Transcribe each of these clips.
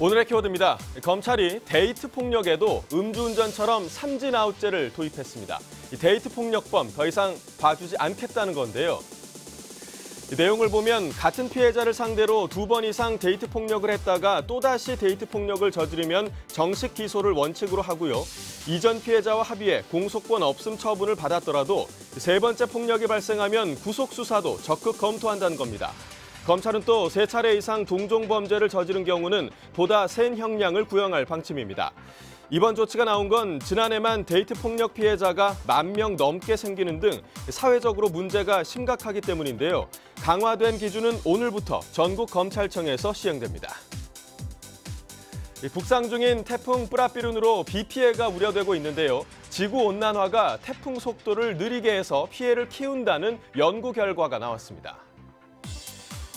오늘의 키워드입니다. 검찰이 데이트 폭력에도 음주운전처럼 삼진아웃제를 도입했습니다. 이 데이트 폭력범 더 이상 봐주지 않겠다는 건데요. 이 내용을 보면 같은 피해자를 상대로 2번 이상 데이트 폭력을 했다가 또다시 데이트 폭력을 저지르면 정식 기소를 원칙으로 하고요. 이전 피해자와 합의해 공소권 없음 처분을 받았더라도 3번째 폭력이 발생하면 구속 수사도 적극 검토한다는 겁니다. 검찰은 또 3차례 이상 동종 범죄를 저지른 경우는 보다 센 형량을 구형할 방침입니다. 이번 조치가 나온 건 지난해만 데이트 폭력 피해자가 10,000명 넘게 생기는 등 사회적으로 문제가 심각하기 때문인데요. 강화된 기준은 오늘부터 전국 검찰청에서 시행됩니다. 북상 중인 태풍 뿌라삐룬으로 비 피해가 우려되고 있는데요. 지구온난화가 태풍 속도를 느리게 해서 피해를 키운다는 연구 결과가 나왔습니다.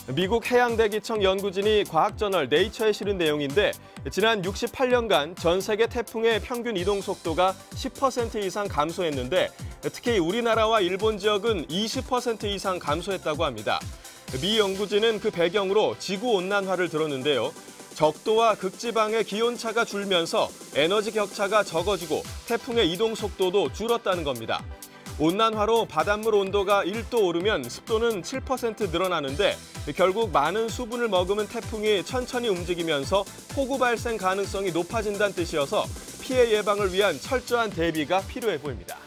미국 해양대기청 연구진이 과학저널 네이처에 실은 내용인데 지난 68년간 전 세계 태풍의 평균 이동 속도가 10% 이상 감소했는데 특히 우리나라와 일본 지역은 20% 이상 감소했다고 합니다. 미 연구진은 그 배경으로 지구온난화를 들었는데요. 적도와 극지방의 기온차가 줄면서 에너지 격차가 적어지고 태풍의 이동 속도도 줄었다는 겁니다. 온난화로 바닷물 온도가 1도 오르면 습도는 7% 늘어나는데 결국 많은 수분을 머금은 태풍이 천천히 움직이면서 폭우 발생 가능성이 높아진다는 뜻이어서 피해 예방을 위한 철저한 대비가 필요해 보입니다.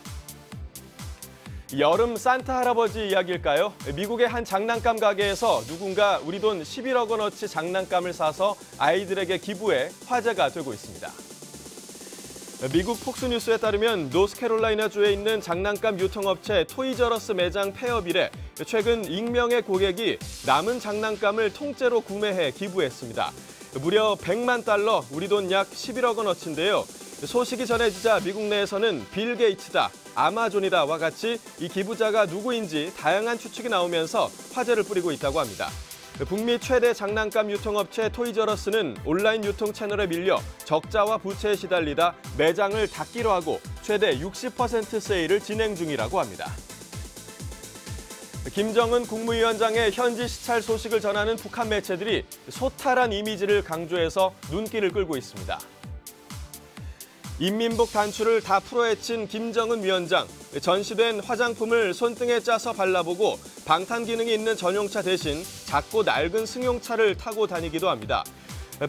여름 산타 할아버지 이야기일까요? 미국의 한 장난감 가게에서 누군가 우리 돈 11억 원어치 장난감을 사서 아이들에게 기부해 화제가 되고 있습니다. 미국 폭스뉴스에 따르면 노스캐롤라이나주에 있는 장난감 유통업체 토이저러스 매장 폐업 이래 최근 익명의 고객이 남은 장난감을 통째로 구매해 기부했습니다. 무려 100만 달러, 우리 돈 약 11억 원어치인데요. 소식이 전해지자 미국 내에서는 빌 게이츠다, 아마존이다와 같이 이 기부자가 누구인지 다양한 추측이 나오면서 화제를 뿌리고 있다고 합니다. 북미 최대 장난감 유통업체 토이저러스는 온라인 유통 채널에 밀려 적자와 부채에 시달리다 매장을 닫기로 하고 최대 60% 세일을 진행 중이라고 합니다. 김정은 국무위원장의 현지 시찰 소식을 전하는 북한 매체들이 소탈한 이미지를 강조해서 눈길을 끌고 있습니다. 인민복 단추를 다 풀어헤친 김정은 위원장, 전시된 화장품을 손등에 짜서 발라보고 방탄 기능이 있는 전용차 대신 작고 낡은 승용차를 타고 다니기도 합니다.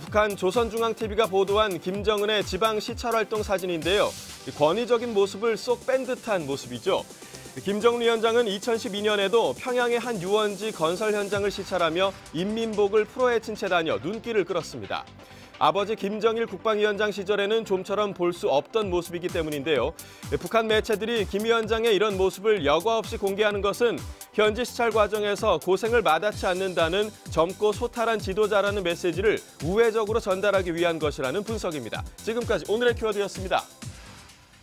북한 조선중앙TV가 보도한 김정은의 지방 시찰 활동 사진인데요. 권위적인 모습을 쏙 뺀 듯한 모습이죠. 김정은 위원장은 2012년에도 평양의 한 유원지 건설 현장을 시찰하며 인민복을 풀어헤친 채 다녀 눈길을 끌었습니다. 아버지 김정일 국방위원장 시절에는 좀처럼 볼 수 없던 모습이기 때문인데요. 북한 매체들이 김 위원장의 이런 모습을 여과 없이 공개하는 것은 현지 시찰 과정에서 고생을 마다치 않는다는 젊고 소탈한 지도자라는 메시지를 우회적으로 전달하기 위한 것이라는 분석입니다. 지금까지 오늘의 키워드였습니다.